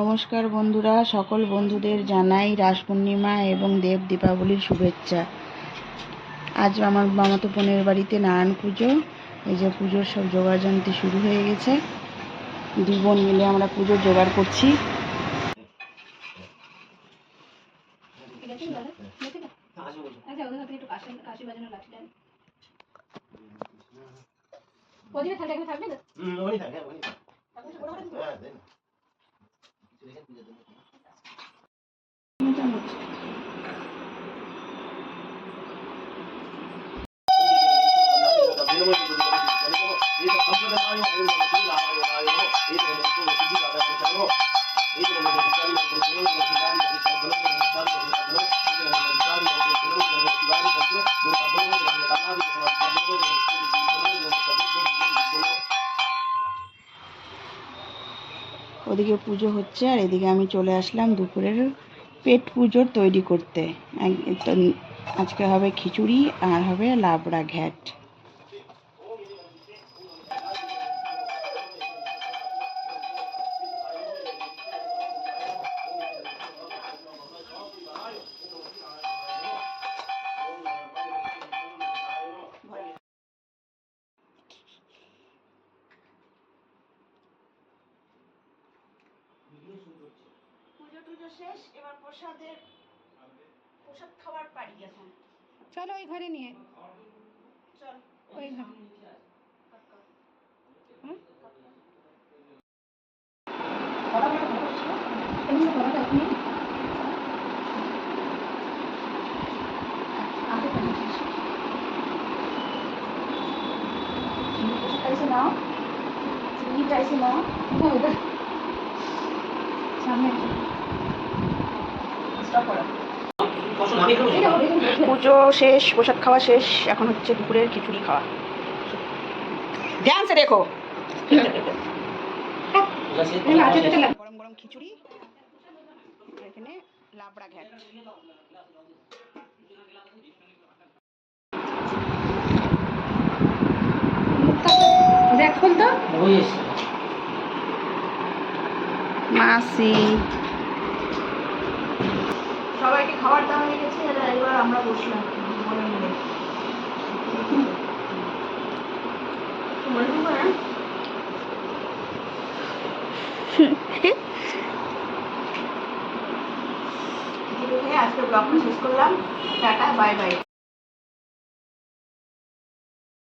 নমস্কার বন্ধুরা, সকল বন্ধুদের জানাই রাস পূর্ণিমা এবং দেব দীপাবলির শুভেচ্ছা। আজ আমার মামাতো বোনের বাড়িতে নারায়ণ পুজো। এই যে পুজোর সব জোগাড়যন্ত্র শুরু হয়ে গেছে। দুই বোন মিলে আমরা পুজোর জোগাড় করছি। ওদিকে পুজো হচ্ছে আর এদিকে আমি চলে আসলাম দুপুরের পেট পুজোর তৈরি করতে। আজকে হবে খিচুড়ি আর হবে লাবড়া ঘ্যাট। পুজো টুজো শেষ, এবার প্রসাদ খাবার পারি। এখন চলো ওই ঘরে নিয়ে চল ওই ঘরে। পুজো শেষ, প্রসাদ খাওয়া শেষ, এখন হচ্ছে দুপুরের খিচুড়ি খাওয়া। ধ্যান সে দেখো, গরম গরম খিচুড়ি, এখানে লাবড়া ঘ্যাট। দেখ খোল তো। মাসি সবাইকে খাবার দেওয়া হয়ে গেছে, এবার আমরা বসলাম বলে মিলে। আজকে ব্লগটা শেষ করলাম। Tata, bye bye.